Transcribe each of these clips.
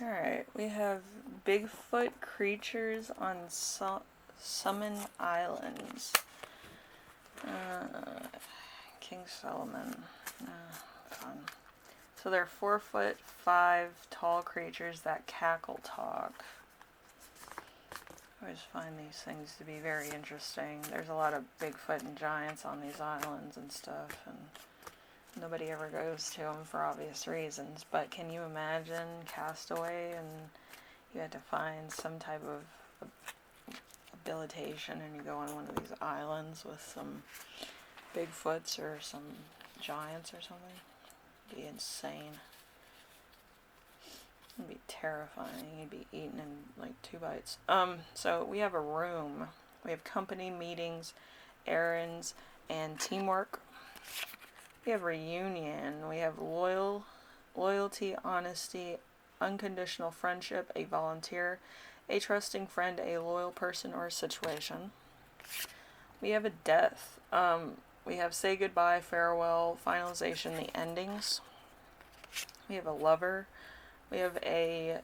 Alright, we have Bigfoot creatures on Summon Islands. King Solomon. Fun. So they're 4'5" tall creatures that cackle talk. I always find these things to be very interesting. There's a lot of Bigfoot and giants on these islands and stuff, and nobody ever goes to them for obvious reasons. But can you imagine Castaway and you had to find some type of habilitation and you go on one of these islands with some Bigfoots or some giants or something? It'd be insane. It'd be terrifying. You'd be eaten in like 2 bites. So we have a room. We have company meetings, errands, and teamwork. We have reunion. We have loyalty, honesty, unconditional friendship, a volunteer, a trusting friend, a loyal person or situation. We have a death. We have say goodbye, farewell, finalization, the endings. We have a lover. We have a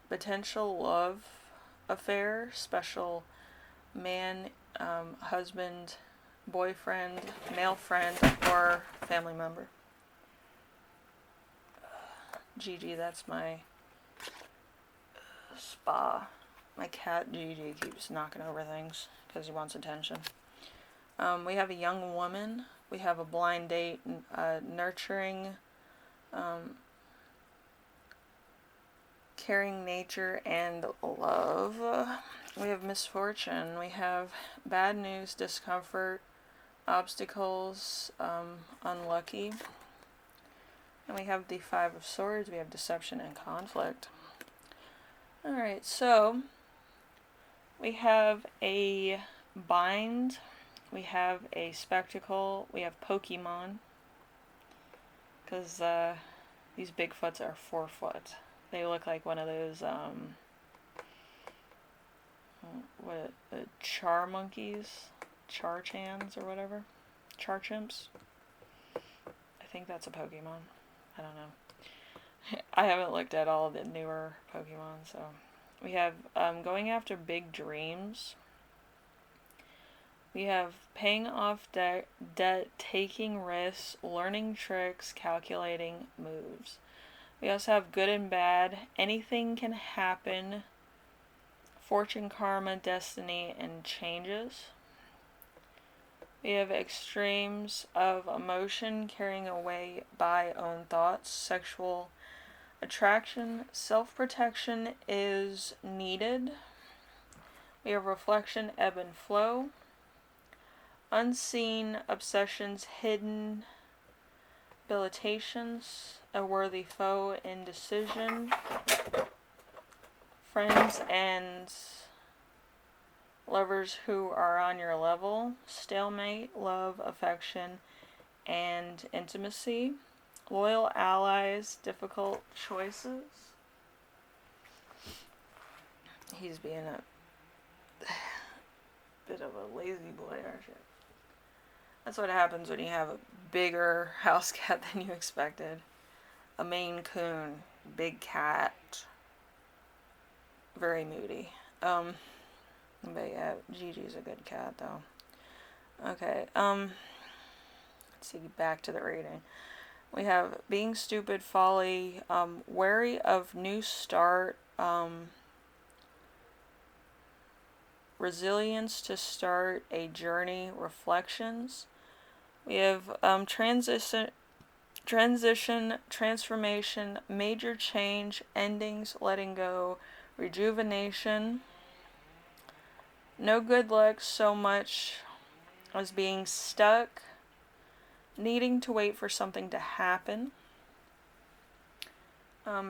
potential love affair, special man, husband, boyfriend, male friend, or family member. Gigi, that's my spa. My cat Gigi keeps knocking over things because he wants attention. We have a young woman. We have a blind date, nurturing, caring nature, and love. We have misfortune. We have bad news, discomfort, obstacles, unlucky. And we have the 5 of Swords. We have deception and conflict. Alright, so we have a bind. We have a spectacle. We have Pokemon. Because these Bigfoots are 4 foot. They look like one of those, char monkeys? Char-chans or whatever? Char-chimps? I think that's a Pokemon. I don't know. I haven't looked at all the newer Pokemon, so. We have going after big dreams. We have paying off debt, taking risks, learning tricks, calculating moves. We also have good and bad. Anything can happen. Fortune, karma, destiny, and changes. We have extremes of emotion, carrying away by own thoughts, sexual attraction, self-protection is needed. We have reflection, ebb and flow. Unseen obsessions, hidden habilitations, a worthy foe, indecision, friends and lovers who are on your level, stalemate, love, affection, and intimacy, loyal allies, difficult choices. He's being a bit of a lazy boy, aren't you? That's what happens when you have a bigger house cat than you expected. A Maine Coon, big cat, very moody. But yeah, Gigi's a good cat though. Okay, let's see, back to the reading. We have being stupid, folly, wary of new start, resilience to start a journey, reflections. We have transition, transformation, major change, endings, letting go, rejuvenation. No good luck so much as being stuck, needing to wait for something to happen.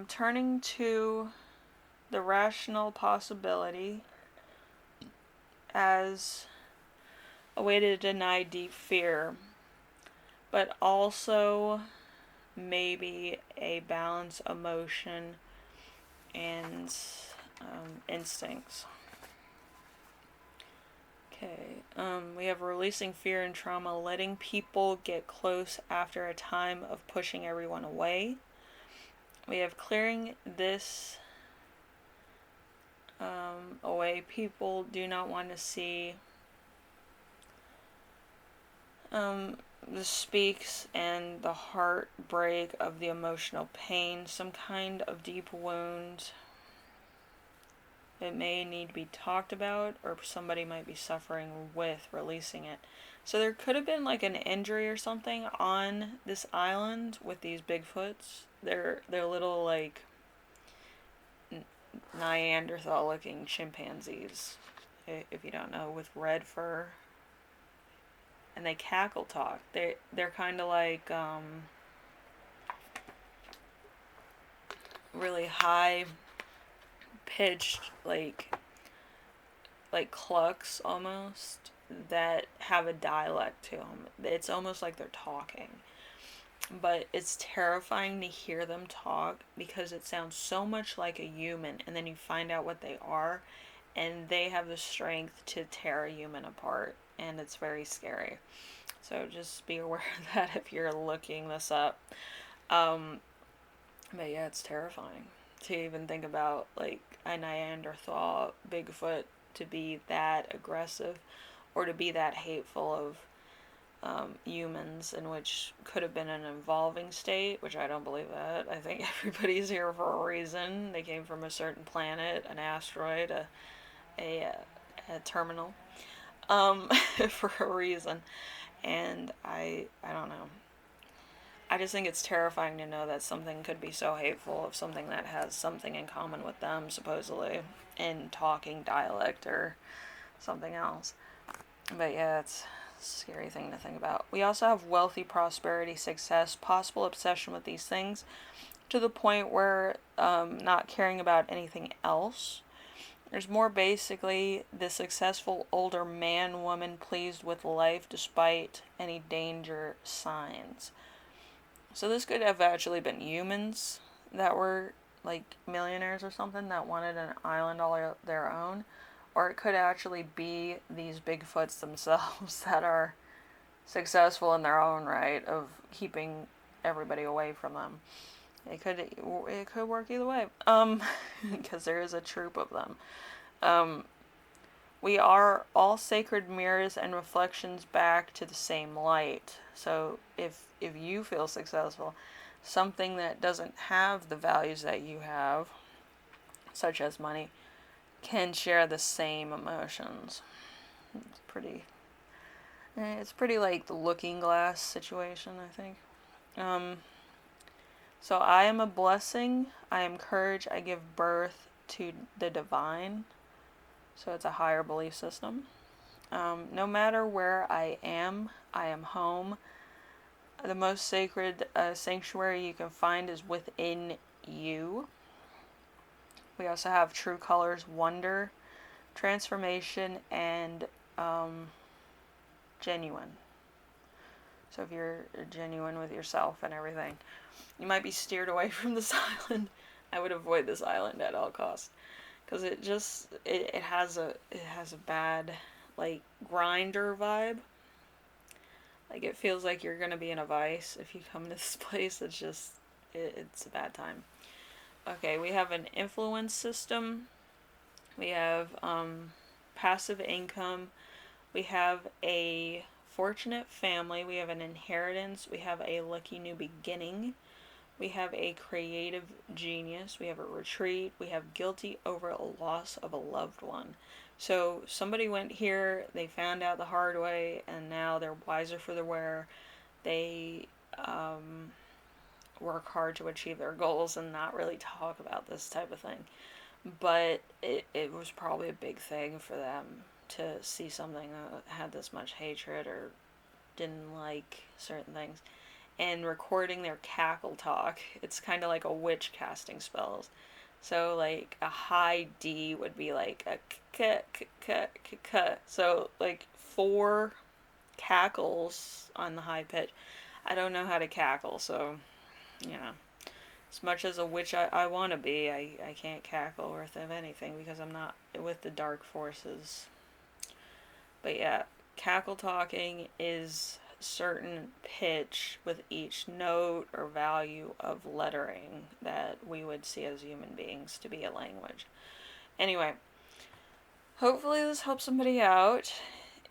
Turning to the rational possibility as a way to deny deep fear, but also maybe a balance emotion and instincts. Okay, we have releasing fear and trauma, letting people get close after a time of pushing everyone away. We have clearing this away. People do not want to see the speaks and the heartbreak of the emotional pain, some kind of deep wound. It may need to be talked about, or somebody might be suffering with releasing it. So there could have been like an injury or something on this island with these Bigfoots. They're little like Neanderthal looking chimpanzees, if you don't know, with red fur. And they cackle talk. They're kind of like really high pitched like clucks almost that have a dialect to them. It's almost like they're talking. But it's terrifying to hear them talk because it sounds so much like a human, and then you find out what they are, and they have the strength to tear a human apart, and it's very scary. So just be aware of that if you're looking this up. But yeah, it's terrifying to even think about like a Neanderthal Bigfoot to be that aggressive or to be that hateful of humans, in which could have been an evolving state, which I don't believe that. I think everybody's here for a reason. They came from a certain planet, an asteroid, a terminal, for a reason. And I don't know. I just think it's terrifying to know that something could be so hateful of something that has something in common with them, supposedly, in talking dialect or something else. But yeah, it's a scary thing to think about. We also have wealthy, prosperity, success, possible obsession with these things to the point where not caring about anything else. There's more basically the successful older man, woman pleased with life despite any danger signs. So this could have actually been humans that were like millionaires or something that wanted an island all their own. Or it could actually be these Bigfoots themselves that are successful in their own right of keeping everybody away from them. It could work either way. Because there is a troop of them. We are all sacred mirrors and reflections back to the same light. So if you feel successful, something that doesn't have the values that you have, such as money, can share the same emotions. It's pretty like the looking glass situation, I think. So I am a blessing, I am courage, I give birth to the divine. So it's a higher belief system. No matter where I am home. The most sacred sanctuary you can find is within you. We also have true colors, wonder, transformation, and genuine. So if you're genuine with yourself and everything, you might be steered away from this island. I would avoid this island at all costs because it has a bad like grinder vibe. Like it feels like you're gonna be in a vice if you come to this place. It's a bad time. Okay, we have an influence system. We have passive income. We have a fortunate family. We have an inheritance. We have a lucky new beginning. We have a creative genius. We have a retreat. We have guilty over a loss of a loved one. So somebody went here, they found out the hard way, and now they're wiser for their wear. They work hard to achieve their goals and not really talk about this type of thing. But it was probably a big thing for them to see something that had this much hatred or didn't like certain things. And recording their cackle talk, it's kind of like a witch casting spells. So like a high D would be like a k k k k k. So like 4 cackles on the high pitch. I don't know how to cackle, so you know. As much as a witch I want to be, I can't cackle worth of anything because I'm not with the dark forces. But yeah, cackle talking is certain pitch with each note or value of lettering that we would see as human beings to be a language. Anyway, hopefully this helps somebody out.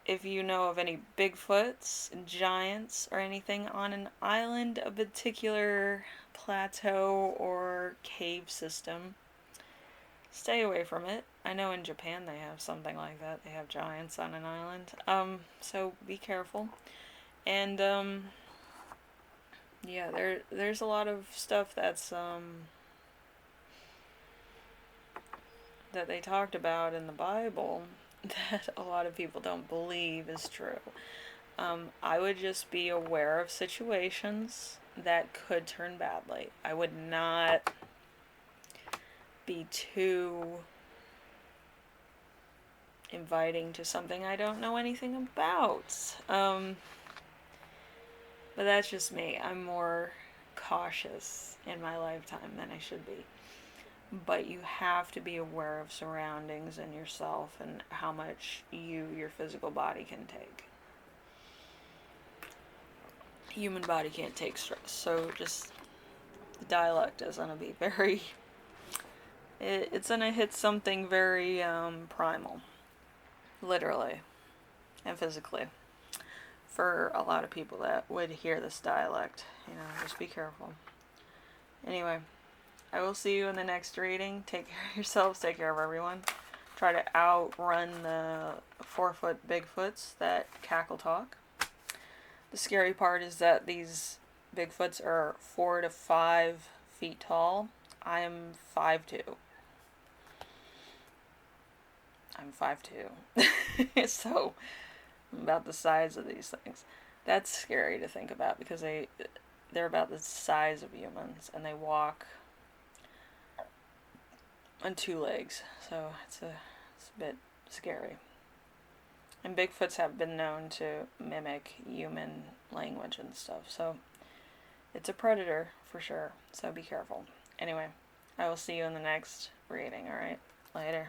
If you know of any Bigfoots, giants, or anything on an island, a particular plateau or cave system, stay away from it. I know in Japan they have something like that. They have giants on an island. So be careful. And yeah, there's a lot of stuff that's that they talked about in the Bible that a lot of people don't believe is true. I would just be aware of situations that could turn badly. I would not be too inviting to something I don't know anything about. But that's just me. I'm more cautious in my lifetime than I should be. But you have to be aware of surroundings and yourself and how much your physical body can take. Human body can't take stress, so just the dialect is going to be very, it's going to hit something very primal, literally and physically, for a lot of people that would hear this dialect. Just be careful. Anyway, I will see you in the next reading. Take care of yourselves, take care of everyone. Try to outrun the 4-foot Bigfoots that cackle talk. The scary part is that these Bigfoots are 4 to 5 feet tall. I am 5'2". I'm 5'2". So, I'm about the size of these things. That's scary to think about because they're about the size of humans and they walk on 2 legs. So, it's a bit scary. And Bigfoots have been known to mimic human language and stuff. So, it's a predator for sure. So, be careful. Anyway, I will see you in the next reading, alright? Later.